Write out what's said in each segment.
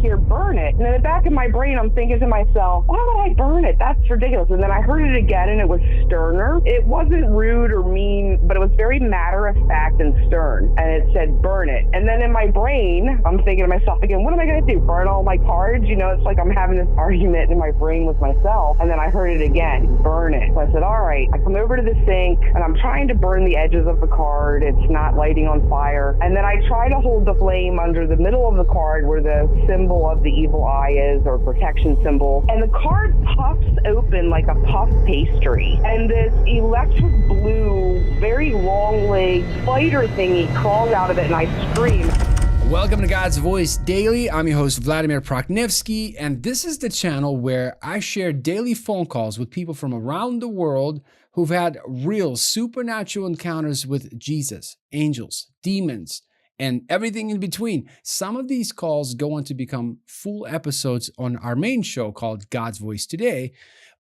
hear burn it. And in the back of my brain, I'm thinking to myself, why would I burn it? That's ridiculous. And then I heard it again, and it was sterner. It wasn't rude or mean, but it was very matter of fact and stern. And it said, burn it. And then in my brain, I'm thinking to myself again, what am I going to do? Burn all my cards? You know, it's like I'm having this argument in my brain with myself. And then I heard it again, burn it. So I said, all right. I come over to the sink, and I'm trying to burn the edges of the card. It's not lighting on fire. And then I try to hold the flame under the middle of the card where the symbol of the evil eye is, or protection symbol. And the card puffs open like a puff pastry. And this electric blue, very long-legged spider thingy crawls out of it, and I scream. Welcome to God's Voice Daily. I'm your host, Vladimir Proknevsky, and this is the channel where I share daily phone calls with people from around the world who've had real supernatural encounters with Jesus, angels, demons, and everything in between. Some of these calls go on to become full episodes on our main show called God's Voice Today,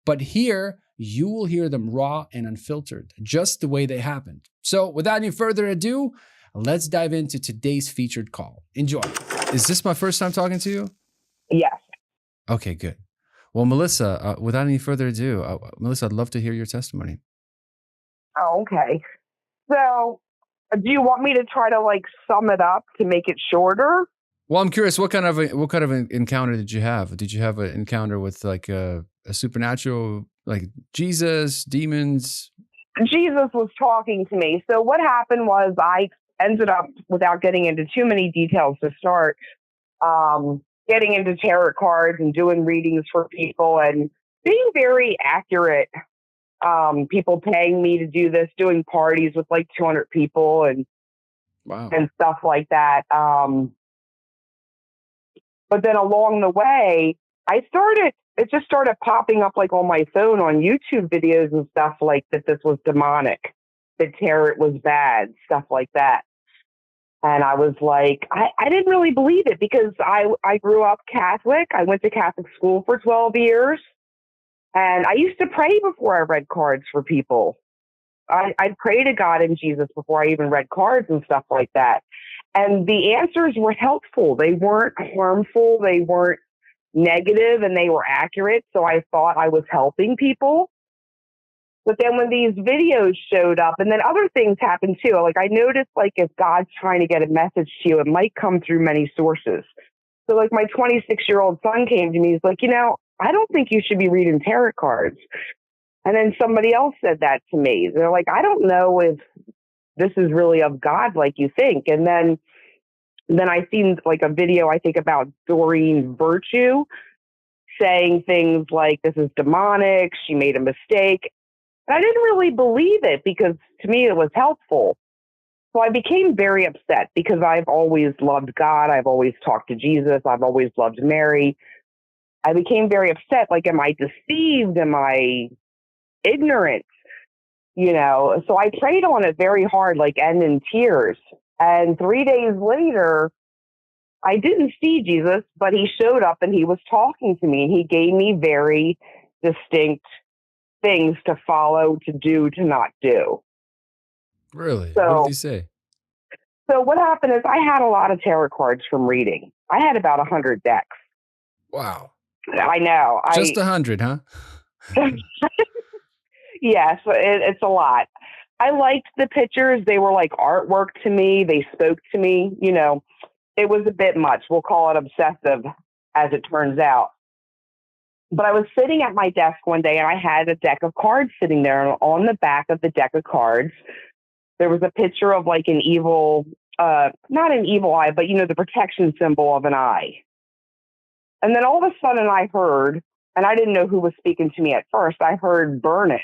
but here you will hear them raw and unfiltered, just the way they happened. So without any further ado, let's dive into today's featured call. Enjoy. Is this my first time talking to you? Yes. Okay, good. Well, Melissa, without any further ado, Melissa, I'd love to hear your testimony. Oh, okay. So, do you want me to try to sum it up to make it shorter? Well, I'm curious, what kind of an encounter did you have? Did you have an encounter with a supernatural, like Jesus, demons? Jesus was talking to me. So what happened was I ended up, without getting into too many details to start, getting into tarot cards and doing readings for people and being very accurate. People paying me to do this, doing parties with 200 people and wow, and stuff like that. But then along the way, it just started popping up on my phone on YouTube videos and stuff that this was demonic, that tarot was bad, stuff like that. And I was I didn't really believe it because I grew up Catholic. I went to Catholic school for 12 years. And I used to pray before I read cards for people. I'd pray to God and Jesus before I even read cards and stuff like that. And the answers were helpful. They weren't harmful. They weren't negative, and they were accurate. So I thought I was helping people. But then when these videos showed up, and then other things happened too. I noticed if God's trying to get a message to you, it might come through many sources. So my 26-year-old son came to me. He's like, I don't think you should be reading tarot cards. And then somebody else said that to me. They're like, I don't know if this is really of God like you think. And then I seen a video, I think, about Doreen Virtue saying things like, this is demonic, she made a mistake. And I didn't really believe it because to me it was helpful. So I became very upset because I've always loved God. I've always talked to Jesus. I've always loved Mary. I became very upset. Am I deceived? Am I ignorant? So I prayed on it very hard, and in tears. And 3 days later, I didn't see Jesus, but he showed up and he was talking to me, and he gave me very distinct things to follow, to do, to not do. Really? So, what did he say? So what happened is I had a lot of tarot cards from reading. I had about 100 decks. Wow. I know. Just 100, huh? Yes, it's a lot. I liked the pictures. They were like artwork to me. They spoke to me. It was a bit much. We'll call it obsessive, as it turns out. But I was sitting at my desk one day, and I had a deck of cards sitting there. And on the back of the deck of cards, there was a picture of an evil, not an evil eye, but, the protection symbol of an eye. And then all of a sudden I heard, and I didn't know who was speaking to me at first, I heard burn it.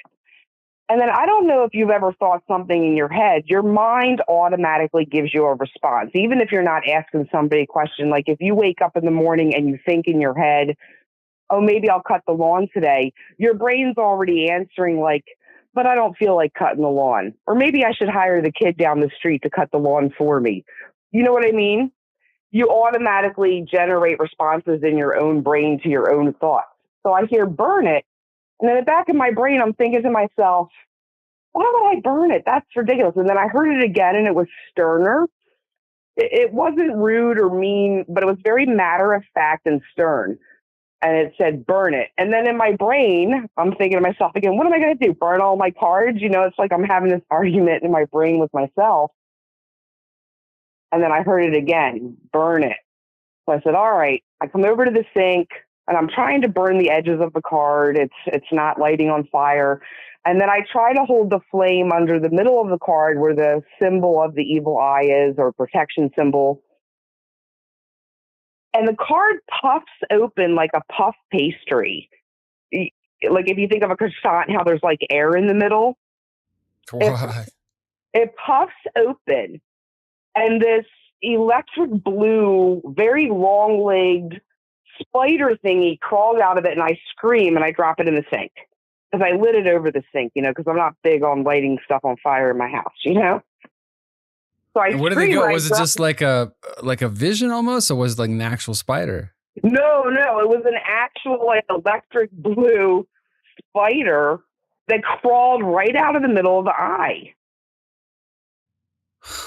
And then I don't know if you've ever thought something in your head, your mind automatically gives you a response. Even if you're not asking somebody a question, if you wake up in the morning and you think in your head, oh, maybe I'll cut the lawn today, your brain's already answering but I don't feel like cutting the lawn. Or maybe I should hire the kid down the street to cut the lawn for me. You know what I mean? You automatically generate responses in your own brain to your own thoughts. So I hear burn it. And in the back of my brain, I'm thinking to myself, why would I burn it? That's ridiculous. And then I heard it again, and it was sterner. it wasn't rude or mean, but it was very matter of fact and stern. And it said, burn it. And then in my brain, I'm thinking to myself again, what am I going to do? Burn all my cards? It's like I'm having this argument in my brain with myself. And then I heard it again, burn it. So I said, all right. I come over to the sink and I'm trying to burn the edges of the card. It's not lighting on fire. And then I try to hold the flame under the middle of the card where the symbol of the evil eye is, or protection symbol. And the card puffs open like a puff pastry. Like if you think of a croissant, how there's like air in the middle. It puffs open. And this electric blue, very long-legged spider thingy crawls out of it, and I scream and I drop it in the sink. Because I lit it over the sink, because I'm not big on lighting stuff on fire in my house, So I where did they go? Was it just like a vision almost, or was it like an actual spider? No, it was an actual like electric blue spider that crawled right out of the middle of the eye.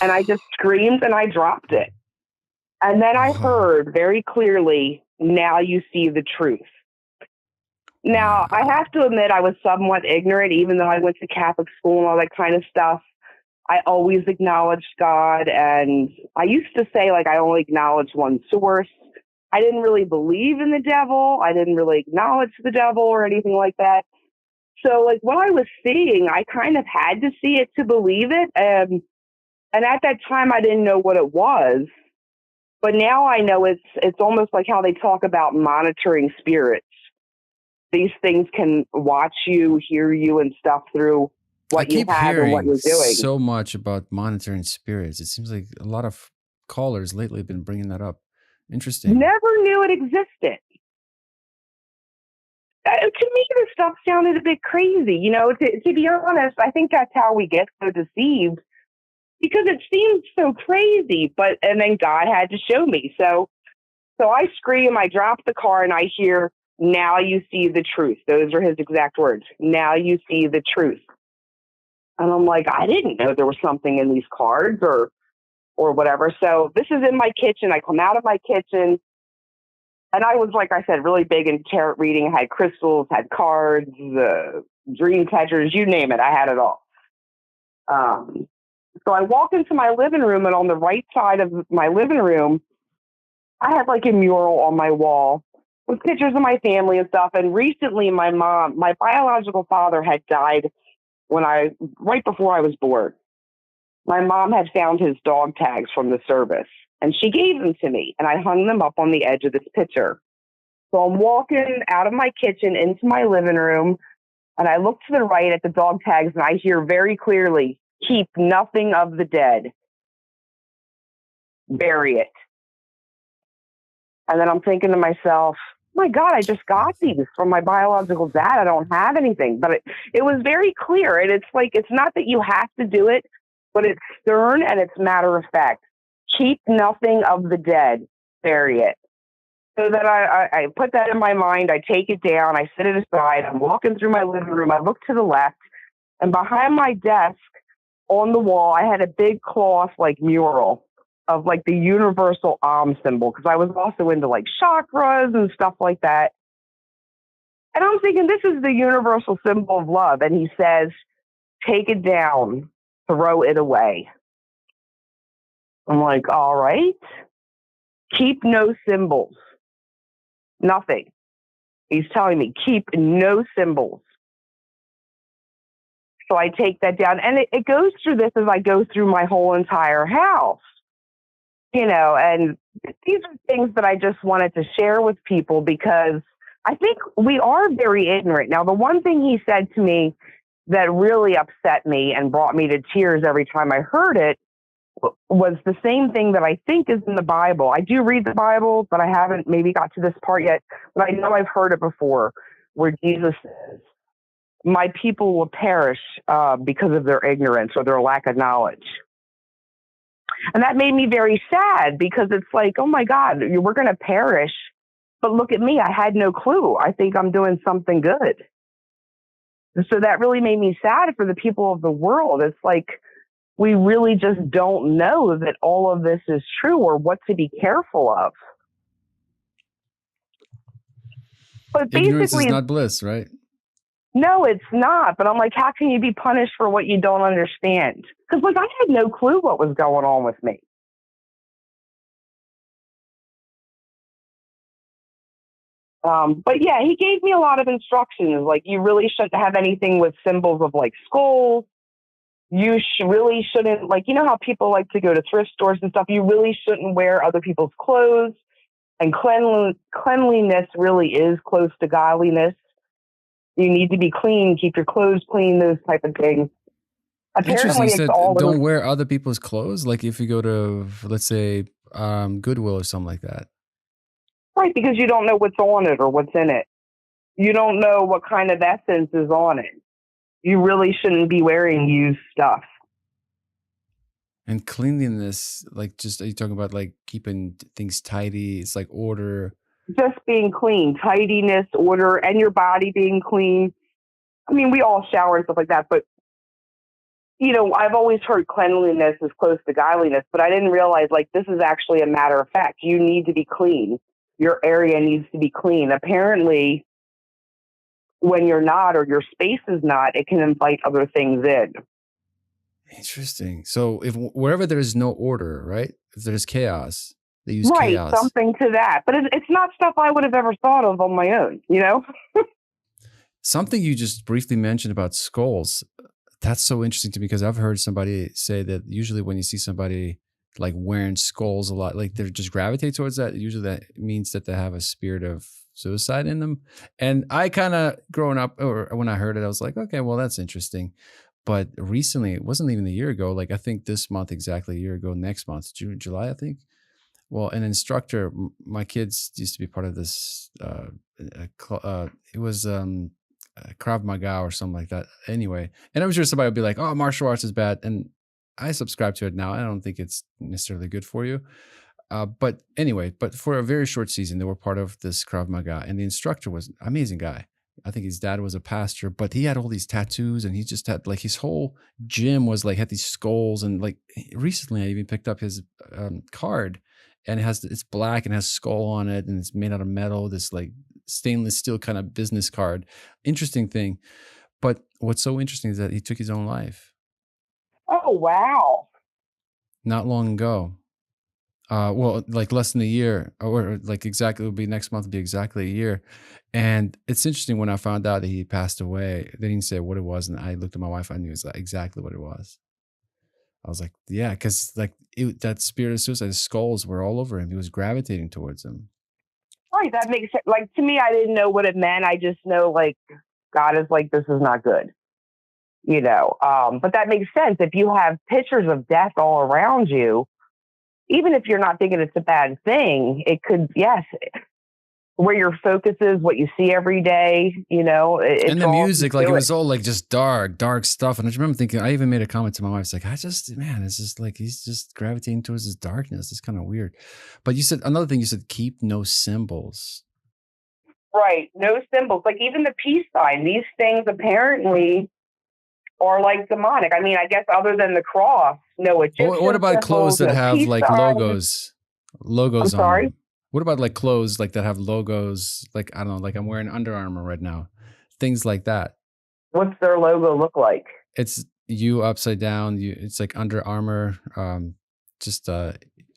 And I just screamed and I dropped it. And then I heard very clearly, now you see the truth. Now, I have to admit I was somewhat ignorant, even though I went to Catholic school and all that kind of stuff. I always acknowledged God, and I used to say, like, I only acknowledge one source. I didn't really believe in the devil. I didn't really acknowledge the devil or anything like that. So, like, what I was seeing, I kind of had to see it to believe it. And at that time, I didn't know what it was. But now I know it's almost like how they talk about monitoring spirits. These things can watch you, hear you, and stuff through what you have and what you're doing. So much about monitoring spirits. It seems like a lot of callers lately have been bringing that up. Interesting. Never knew it existed. To me, this stuff sounded a bit crazy. To be honest, I think that's how we get so deceived, because it seems so crazy. And then God had to show me. So I scream, I drop the car, and I hear, now you see the truth. Those are his exact words. Now you see the truth. And I'm like, I didn't know there was something in these cards or whatever. So this is in my kitchen. I come out of my kitchen, and I was, like I said, really big in tarot reading. I had crystals, had cards, dream catchers, you name it. I had it all. So I walk into my living room, and on the right side of my living room, I had like a mural on my wall with pictures of my family and stuff. And recently my biological father had died right before I was born. My mom had found his dog tags from the service, and she gave them to me, and I hung them up on the edge of this picture. So I'm walking out of my kitchen into my living room, and I look to the right at the dog tags, and I hear very clearly, keep nothing of the dead. Bury it. And then I'm thinking to myself, my God, I just got these from my biological dad. I don't have anything. But it was very clear. And it's like, it's not that you have to do it, but it's stern and it's matter of fact. Keep nothing of the dead. Bury it. So that I put that in my mind. I take it down. I set it aside. I'm walking through my living room. I look to the left. And behind my desk on the wall, I had a big cloth like mural of like the universal symbol, because I was also into like chakras and stuff like that. And I'm thinking, this is the universal symbol of love. And he says, take it down, throw it away. I'm like, all right. Keep no symbols. Nothing. He's telling me, keep no symbols. So I take that down. And it goes through this as I go through my whole entire house. And these are things that I just wanted to share with people, because I think we are very ignorant. Now, the one thing he said to me that really upset me and brought me to tears every time I heard it was the same thing that I think is in the Bible. I do read the Bible, but I haven't maybe got to this part yet. But I know I've heard it before, where Jesus says, my people will perish because of their ignorance or their lack of knowledge. And that made me very sad, because it's like, oh my God, we're going to perish. But look at me. I had no clue. I think I'm doing something good. So that really made me sad for the people of the world. It's like, we really just don't know that all of this is true or what to be careful of. But Ignorance is basically, not bliss, right? no, it's not. But I'm like, how can you be punished for what you don't understand? Because, like, I had no clue what was going on with me. But yeah, he gave me a lot of instructions. Like, you really shouldn't have anything with symbols of like skulls. You really shouldn't, like, you know how people like to go to thrift stores and stuff? You really shouldn't wear other people's clothes. And cleanliness really is close to godliness. You need to be clean, keep your clothes clean, those type of things. Interesting. Apparently, You it's said all don't wear other people's clothes. Like if you go to, let's say, Goodwill or something like that. right, because you don't know what's on it or what's in it. You don't know what kind of essence is on it. You really shouldn't be wearing used stuff. And cleanliness, like just are you talking about like keeping things tidy? It's like order. Just being clean, tidiness, order, and your body being clean. I mean, we all shower and stuff like that, but I've always heard cleanliness is close to godliness, but I didn't realize like this is actually a matter of fact. You need to be clean. Your area needs to be clean. Apparently, when you're not or your space is not, it can invite other things in. Interesting. So if wherever there's no order, right? If there's chaos, they use Right, chaos. something to that. But it's not stuff I would have ever thought of on my own, Something you just briefly mentioned about skulls. That's so interesting to me because I've heard somebody say that usually when you see somebody like wearing skulls a lot, like they just gravitate towards that. Usually that means that they have a spirit of suicide in them. And I kind of growing up, or when I heard it, I was like, okay, well, that's interesting. But recently, it wasn't even a year ago. Like I think this month, exactly a year ago, next month, June, July, I think. Well, an instructor, my kids used to be part of this. It was Krav Maga or something like that. Anyway, and I'm sure somebody would be like, "Oh, martial arts is bad," and I subscribe to it now. I don't think it's necessarily good for you. But anyway, but for a very short season, they were part of this Krav Maga, and the instructor was an amazing guy. I think his dad was a pastor, but he had all these tattoos, and he just had like his whole gym was like had these skulls, and like recently I even picked up his card, and it's black and has skull on it, and it's made out of metal. This like stainless steel kind of business card. Interesting thing, but what's so interesting is that he took his own life. Oh, wow. Not long ago. Well, like less than a year, or like exactly, it would be next month, would be exactly a year. And it's interesting when I found out that he passed away, they didn't say what it was. And I looked at my wife, I knew exactly what it was. I was like, yeah, because like that spirit of suicide, his skulls were all over him. He was gravitating towards him. Right, that makes sense. Like, to me, I didn't know what it meant. I just know, like, God is like, this is not good. But that makes sense. If you have pictures of death all around you, even if you're not thinking it's a bad thing, it could, yes, where your focus is, what you see every day, And the music, like it was all like just dark stuff. And I just remember thinking, I even made a comment to my wife. It's like, it's just like, he's just gravitating towards this darkness. It's kind of weird. But you said, another thing you said, keep no symbols. Right. No symbols. Like even the peace sign, these things apparently are like demonic. I mean, I guess other than the cross, no Egyptian what about clothes that have like signs. logos I'm on sorry? them? What about like clothes like that have logos? Like, I don't know, like I'm wearing Under Armour right now. Things like that. What's their logo look like? It's you upside down. It's like Under Armour, just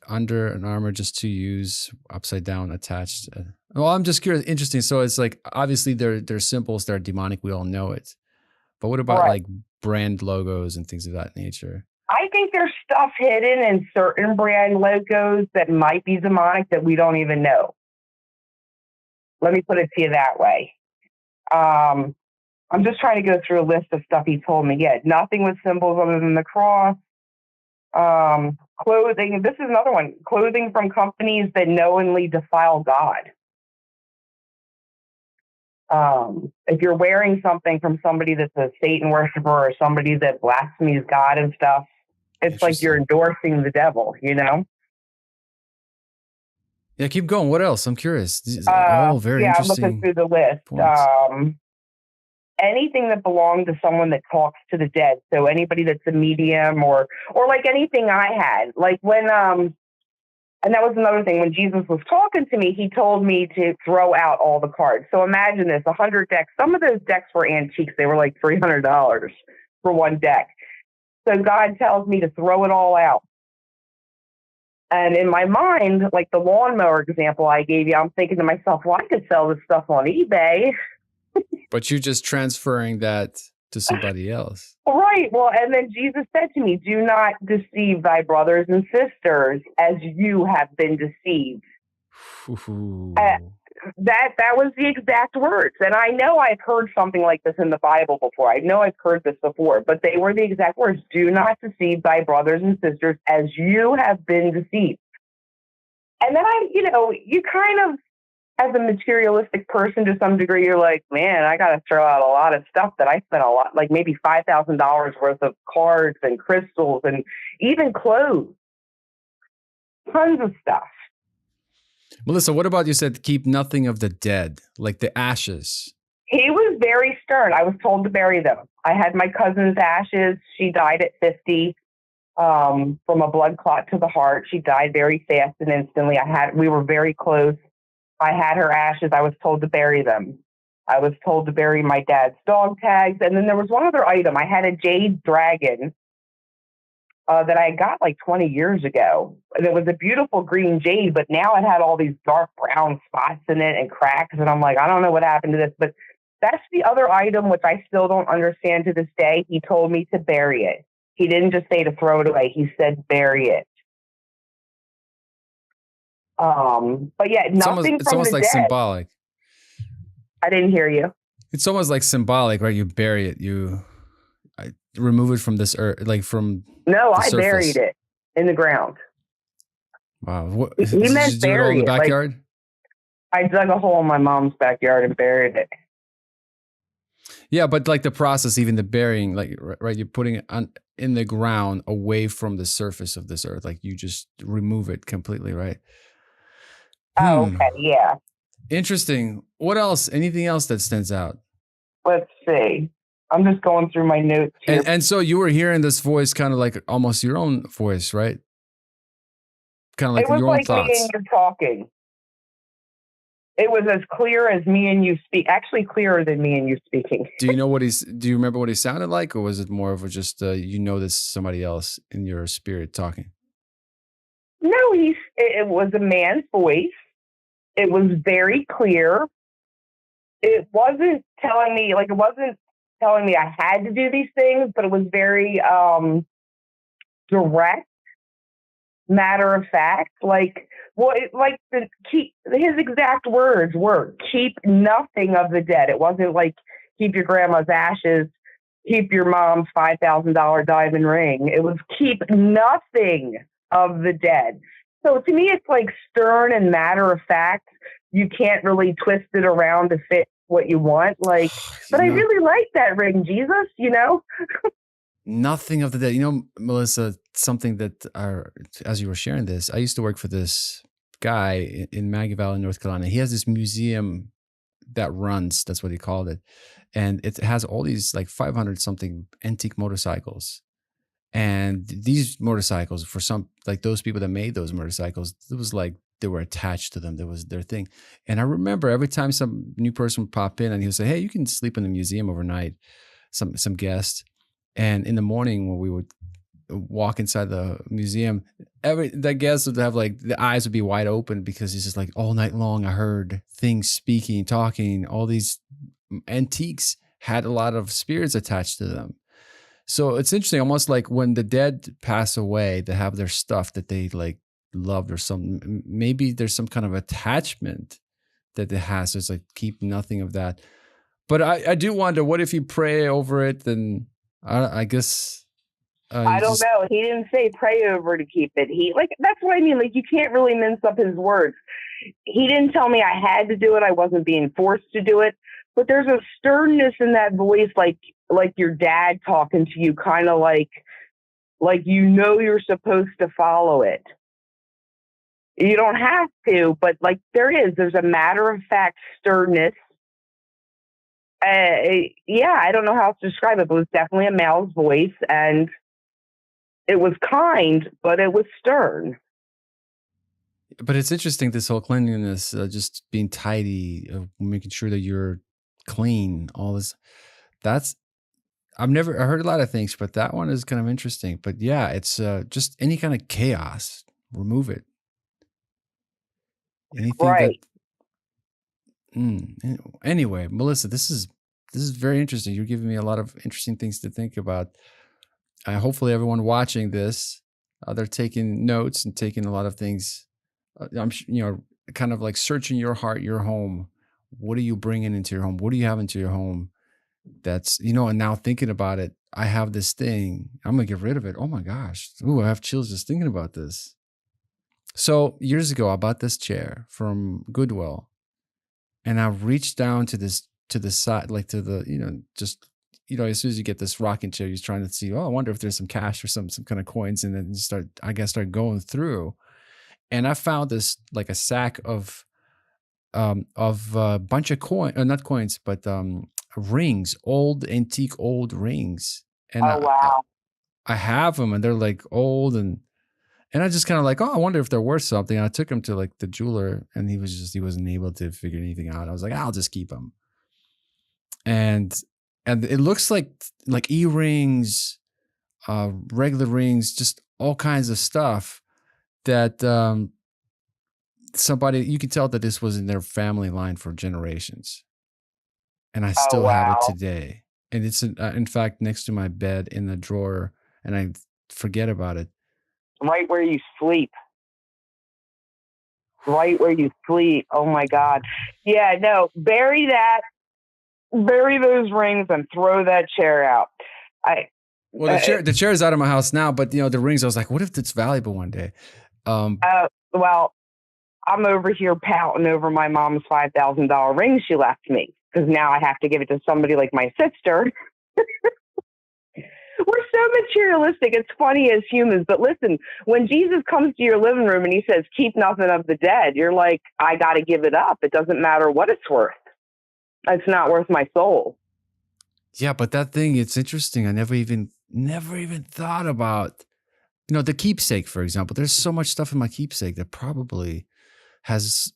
under an armor just to use upside down attached. Well, I'm just curious, interesting. So it's like obviously they're symbols that are demonic. We all know it. But what about like brand logos and things of that nature? I think there's stuff hidden in certain brand logos that might be demonic that we don't even know. Let me put it to you that way. I'm just trying to go through a list of stuff he told me. Yeah, nothing with symbols other than the cross. Clothing. This is another one. Clothing from companies that knowingly defile God. If you're wearing something from somebody that's a Satan worshiper or somebody that blasphemes God and stuff, it's like you're endorsing the devil, Yeah, keep going. What else? I'm curious. These are all very interesting. I'm looking through the list. anything that belonged to someone that talks to the dead. So anybody that's a medium or like anything I had. Like when and that was another thing. When Jesus was talking to me, he told me to throw out all the cards. So imagine this, 100 decks. Some of those decks were antiques. They were like $300 for one deck. So God tells me to throw it all out. And in my mind, like the lawnmower example I gave you, I'm thinking to myself, well, I could sell this stuff on eBay. But you're just transferring that to somebody else. Right. Well, and then Jesus said to me, do not deceive thy brothers and sisters as you have been deceived. That was the exact words. And I know I've heard something like this in the Bible before. I know I've heard this before, but they were the exact words. Do not deceive thy brothers and sisters as you have been deceived. And then you kind of, as a materialistic person to some degree, you're like, man, I got to throw out a lot of stuff that I spent a lot, like maybe $5,000 worth of cards and crystals and even clothes. Tons of stuff. Melissa, what about you said keep nothing of the dead, like the ashes? He was very stern. I was told to bury them. I had my cousin's ashes. She died at 50 from a blood clot to the heart. She died very fast and instantly. We were very close. I had her ashes. I was told to bury them. I was told to bury my dad's dog tags. And then there was one other item. I had a jade dragon that I got like 20 years ago. And it was a beautiful green jade, but now it had all these dark brown spots in it and cracks. And I'm like, I don't know what happened to this. But that's the other item, which I still don't understand to this day. He told me to bury it. He didn't just say to throw it away. He said, bury it. But yeah, nothing it's almost like dead. Symbolic. I didn't hear you. It's almost like symbolic, right? You bury it. I remove it from this earth, like from. No, I buried it in the ground. Wow. He meant bury it in the backyard? Like, I dug a hole in my mom's backyard and buried it. Yeah, but like the process, even the burying, like, right, you're putting it in the ground away from the surface of this earth. Like you just remove it completely, right? Oh, okay, yeah. Interesting. What else? Anything else that stands out? Let's see. I'm just going through my notes here. And so you were hearing this voice kind of like almost your own voice, right? Kind of like your own thoughts. It was like me and you talking. It was as clear as me and you speak. Actually, clearer than me and you speaking. Do you remember what he sounded like, or was it more of a just this somebody else in your spirit talking? No, it was a man's voice. It was very clear. It wasn't telling me I had to do these things, but it was very direct, matter of fact. His exact words were, keep nothing of the dead. It wasn't like keep your grandma's ashes, keep your mom's $5,000 diamond ring. It was keep nothing of the dead. So to me, it's like stern and matter of fact. You can't really twist it around to fit what you want. But I really like that ring, Jesus, Nothing of the dead. Melissa, something that as you were sharing this, I used to work for this guy in Maggie Valley, North Carolina. He has this museum that runs, that's what he called it. And it has all these like 500 something antique motorcycles. And these motorcycles, for some, like those people that made those motorcycles, it was like they were attached to them. That was their thing. And I remember every time some new person would pop in and he would say, hey, you can sleep in the museum overnight, some guest. And in the morning when we would walk inside the museum, that guest would have like, the eyes would be wide open because it's just like all night long I heard things speaking, talking. All these antiques had a lot of spirits attached to them. So it's interesting, almost like when the dead pass away, they have their stuff that they like loved or something. Maybe there's some kind of attachment that it has. So it's like keep nothing of that. But I do wonder, what if you pray over it? Then I guess I don't know. He didn't say pray over to keep it. That's what I mean. Like you can't really mince up his words. He didn't tell me I had to do it. I wasn't being forced to do it. But there's a sternness in that voice, like your dad talking to you, kind of like you're supposed to follow it. You don't have to, but there's a matter of fact sternness Yeah, I don't know how else to describe it, but it was definitely a male's voice, and it was kind, but it was stern. But it's interesting, this whole cleanliness, just being tidy, making sure that you're clean, all this. That's I heard a lot of things, but that one is kind of interesting. But yeah, it's just any kind of chaos, remove it. Anything that Right. anyway, Melissa, this is very interesting. You're giving me a lot of interesting things to think about. Hopefully everyone watching this, they're taking notes and taking a lot of things. Kind of like searching your heart, your home. What are you bringing into your home? What do you have into your home? That's, and now thinking about it, I have this thing. I'm going to get rid of it. Oh my gosh. Ooh, I have chills just thinking about this. So years ago, I bought this chair from Goodwill, and I reached down to the side, like to the, just, as soon as you get this rocking chair, you're trying to see, oh, I wonder if there's some cash or some kind of coins. And then start going through. And I found this, like a sack of a bunch of not coins, but rings, antique old rings. And Oh, wow. I have them, and they're like old, and I just kind of like, oh, I wonder if they're worth something. And I took him to like the jeweler, and he wasn't able to figure anything out. I was like, I'll just keep them. And it looks like earrings, regular rings, just all kinds of stuff that somebody, you can tell that this was in their family line for generations. And I Oh, still have it wow. today. And it's in fact next to my bed in the drawer, and I forget about it. Right where you sleep. Right where you sleep. Oh my God. Yeah, no, bury those rings and throw that chair out. Well, the chair is out of my house now, but the rings, I was like, what if it's valuable one day? Well, I'm over here pouting over my mom's $5,000 ring she left me, because now I have to give it to somebody like my sister. We're so materialistic. It's funny as humans. But listen, when Jesus comes to your living room and he says, keep nothing of the dead, you're like, I got to give it up. It doesn't matter what it's worth. It's not worth my soul. Yeah, but that thing, it's interesting. I never even thought about, the keepsake, for example. There's so much stuff in my keepsake that probably has,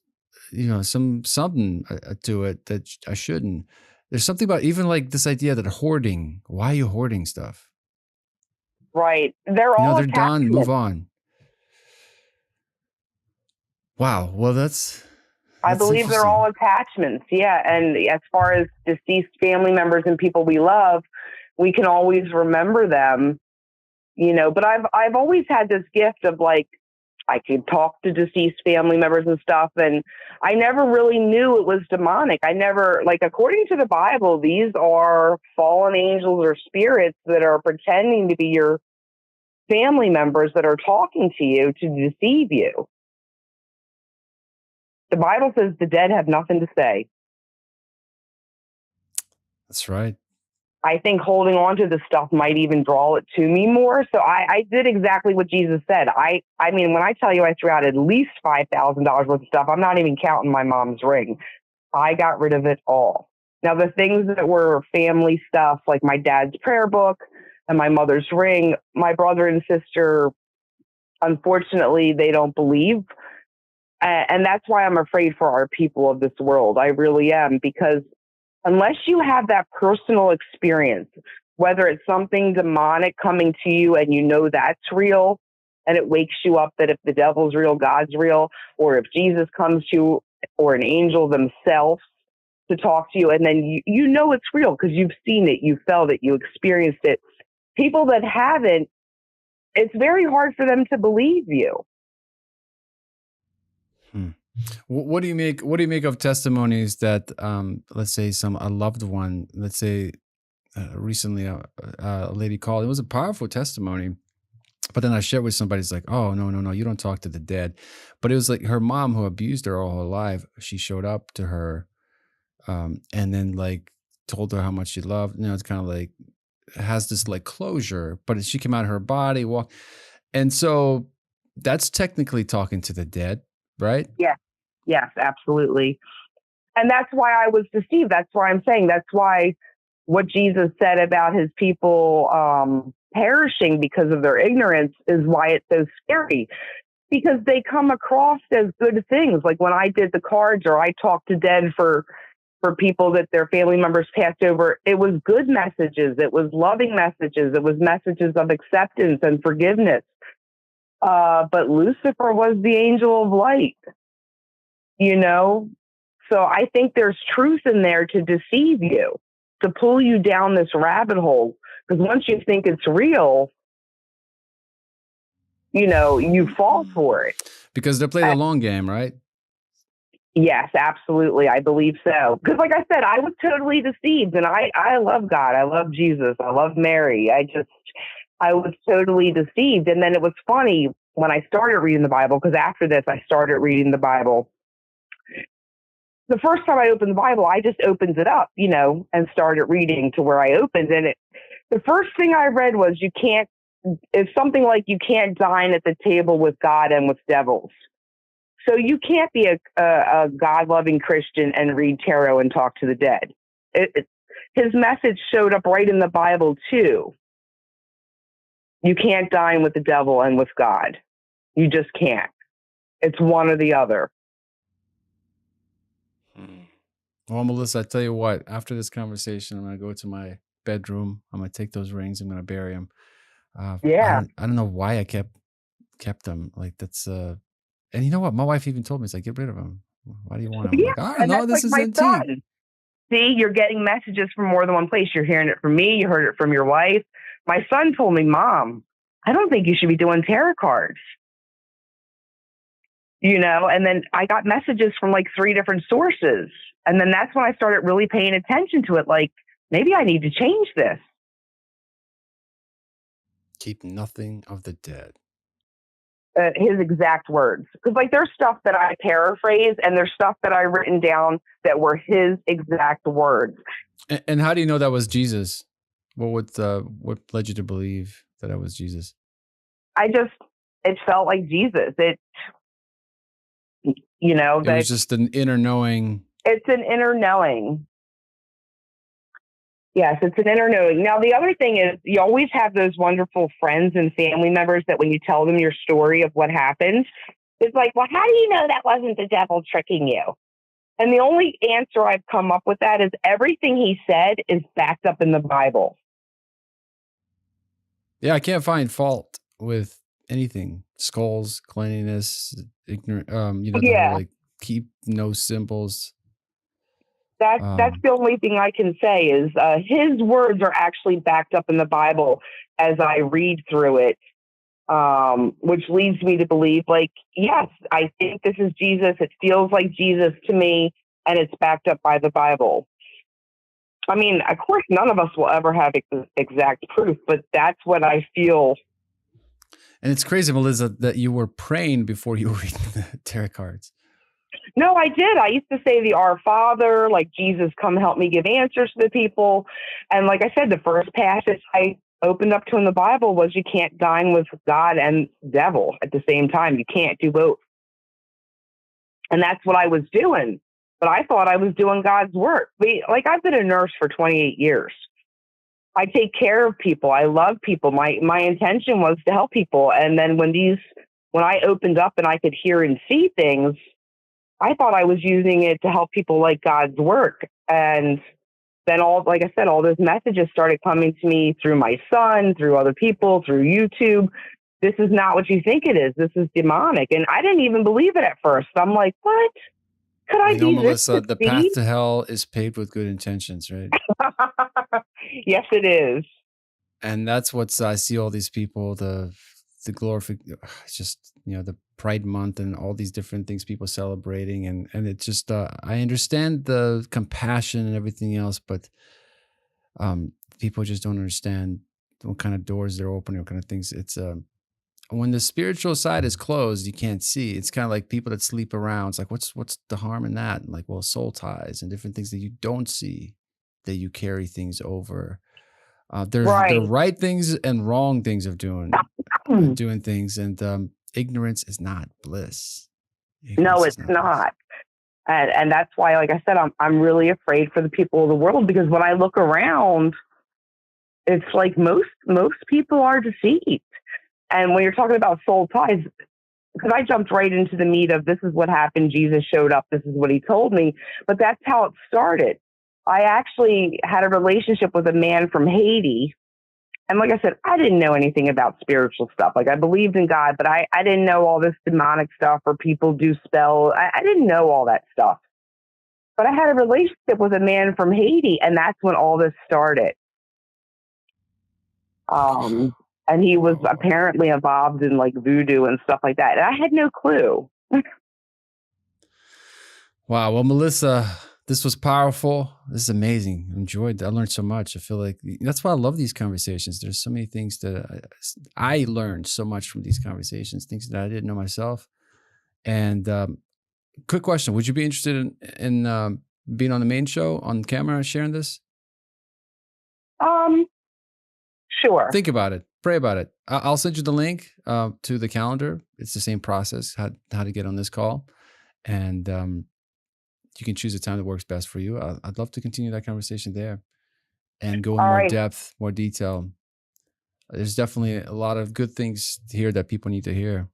something to it that I shouldn't. There's something about even like this idea that hoarding. Why are you hoarding stuff? Right. They're all they're done. Move on. Wow. Well, I believe they're all attachments. Yeah. And as far as deceased family members and people we love, we can always remember them, but I've always had this gift of like, I could talk to deceased family members and stuff. And I never really knew it was demonic. I never, according to the Bible, these are fallen angels or spirits that are pretending to be your family members that are talking to you to deceive you. The Bible says the dead have nothing to say. That's right. I think holding on to this stuff might even draw it to me more. So I did exactly what Jesus said. I mean, when I tell you I threw out at least $5,000 worth of stuff, I'm not even counting my mom's ring. I got rid of it all. Now, the things that were family stuff, like my dad's prayer book and my mother's ring, my brother and sister, unfortunately, they don't believe. And that's why I'm afraid for our people of this world. I really am, because unless you have that personal experience, whether it's something demonic coming to you and that's real, and it wakes you up that if the devil's real, God's real, or if Jesus comes to you or an angel themselves to talk to you, and then you know it's real because you've seen it, you felt it, you experienced it. People that haven't, it's very hard for them to believe you. What do you make? What do you make of testimonies that, let's say, a loved one, let's say, recently a lady called. It was a powerful testimony, but then I shared with somebody. It's like, oh no, you don't talk to the dead. But it was like her mom, who abused her all her life. She showed up to her, and then like told her how much she loved. It's kind of like has this like closure, but she came out of her body, walked, and so that's technically talking to the dead, right? Yeah. Yes, absolutely. And that's why I was deceived. That's why I'm saying that's why what Jesus said about his people perishing because of their ignorance is why it's so scary. Because they come across as good things. Like when I did the cards or I talked to dead for people that their family members passed over, it was good messages. It was loving messages. It was messages of acceptance and forgiveness. But Lucifer was the angel of light, you know? So I think there's truth in there to deceive you, to pull you down this rabbit hole. Because once you think it's real, you know, you fall for it. Because they play the long game, right? Yes, absolutely. I believe so. Because like I said, I was totally deceived, and I love God. I love Jesus. I love Mary. I was totally deceived. And then it was funny when I started reading the Bible, because after this, I started reading the Bible. The first time I opened the Bible, I just opened it up, you know, and started reading to where I opened. And the first thing I read was it's something like you can't dine at the table with God and with devils. So you can't be a God-loving Christian and read tarot and talk to the dead. His message showed up right in the Bible, too. You can't dine with the devil and with God. You just can't. It's one or the other. Well, Melissa, I tell you what, after this conversation, I'm going to go to my bedroom. I'm going to take those rings. I'm going to bury them. Yeah. I don't know why I kept them. Like that's, and you know what? My wife even told me, it's like, get rid of them. Why do you want them? I'm Yeah, like, I don't know. This is my antique. son. See, you're getting messages from more than one place. You're hearing it from me. You heard it from your wife. My son told me, Mom, I don't think you should be doing tarot cards. You know, and then I got messages from like 3 different sources. And then that's when I started really paying attention to it. Like, maybe I need to change this. Keep nothing of the dead. His exact words. Because like there's stuff that I paraphrase and there's stuff that I written down that were his exact words. And how do you know that was Jesus? What led you to believe that was Jesus? It felt like Jesus. You know, it was just an inner knowing. It's an inner knowing. Yes, it's an inner knowing. Now, the other thing is you always have those wonderful friends and family members that when you tell them your story of what happened, it's like, well, how do you know that wasn't the devil tricking you? And the only answer I've come up with that is everything he said is backed up in the Bible. Yeah, I can't find fault with anything. Skulls, cleanliness, ignorant. Like keep no symbols. That's the only thing I can say is his words are actually backed up in the Bible as I read through it, which leads me to believe, like, yes, I think this is Jesus. It feels like Jesus to me, and it's backed up by the Bible. I mean, of course, none of us will ever have exact proof, but that's what I feel. And it's crazy, Melissa, that you were praying before you were reading the tarot cards. No, I did. I used to say the Our Father, like, Jesus, come help me give answers to the people. And like I said, the first passage I opened up to in the Bible was you can't dine with God and devil at the same time. You can't do both. And that's what I was doing. But I thought I was doing God's work. Like, I've been a nurse for 28 years. I take care of people. I love people. My intention was to help people. And then when I opened up and I could hear and see things, I thought I was using it to help people like God's work. And then like I said, all those messages started coming to me through my son, through other people, through YouTube. This is not what you think it is. This is demonic. And I didn't even believe it at first. I'm like, what? Could I be Melissa, the path to hell is paved with good intentions, right? Yes, it is. And that's what I see all these people, the glorification, just, the Pride Month and all these different things people celebrating. And it's just, I understand the compassion and everything else, but people just don't understand what kind of doors they're opening, what kind of things. It's when the spiritual side is closed, you can't see. It's kind of like people that sleep around. It's like, what's the harm in that? And like, well, soul ties and different things that you don't see, that you carry things over. There's the right things and wrong things of doing things, and ignorance is not bliss. No, it's not. And that's why, like I said, I'm really afraid for the people of the world, because when I look around, it's like most people are deceived. And when you're talking about soul ties, because I jumped right into the meat of this is what happened. Jesus showed up. This is what he told me. But that's how it started. I actually had a relationship with a man from Haiti. And like I said, I didn't know anything about spiritual stuff. Like, I believed in God, but I didn't know all this demonic stuff or people do spell. I didn't know all that stuff. But I had a relationship with a man from Haiti, and that's when all this started. And he was apparently involved in like voodoo and stuff like that. And I had no clue. Wow. Well, Melissa, this was powerful. This is amazing. I learned so much. I feel like that's why I love these conversations. There's so many things that I learned so much from these conversations, things that I didn't know myself. And quick question. Would you be interested in being on the main show on camera, sharing this? Sure. Think about it. Pray about it. I'll send you the link to the calendar. It's the same process, how to get on this call. And you can choose a time that works best for you. I'd love to continue that conversation there and go in more depth, more detail. There's definitely a lot of good things here that people need to hear.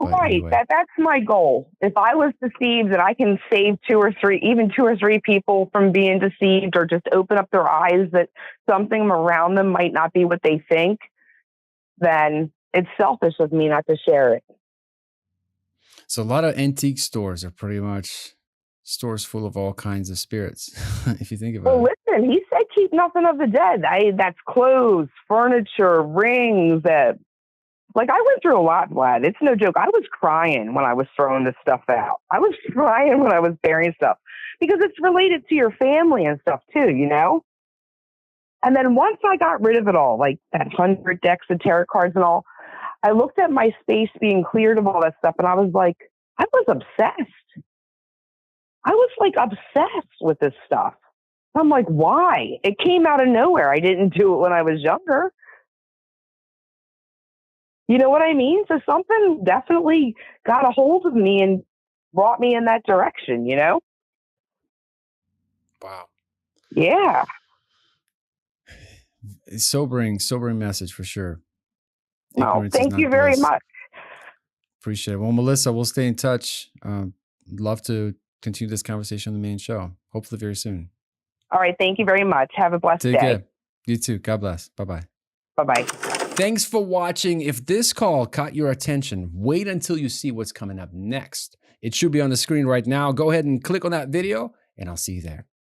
Right. Anyway. That's my goal. If I was deceived, that I can save two or three people from being deceived, or just open up their eyes that something around them might not be what they think, then it's selfish of me not to share it. So a lot of antique stores are pretty much stores full of all kinds of spirits, if you think about it. Well, listen, he said keep nothing of the dead. That's clothes, furniture, rings, like, I went through a lot, Vlad. It's no joke. I was crying when I was throwing this stuff out. I was crying when I was burying stuff, because it's related to your family and stuff too, you know? And then once I got rid of it all, like that 100 decks of tarot cards and all, I looked at my space being cleared of all that stuff, and I was like, I was obsessed. I was like obsessed with this stuff. I'm like, why? It came out of nowhere. I didn't do it when I was younger. You know what I mean? So something definitely got a hold of me and brought me in that direction, you know? Wow. Yeah. It's sobering message for sure. No, thank you very much. Appreciate it. Well, Melissa, we'll stay in touch. Love to continue this conversation on the main show. Hopefully very soon. All right. Thank you very much. Have a blessed day. Take care. You too. God bless. Bye-bye. Bye-bye. Thanks for watching. If this call caught your attention, wait until you see what's coming up next. It should be on the screen right now. Go ahead and click on that video, and I'll see you there.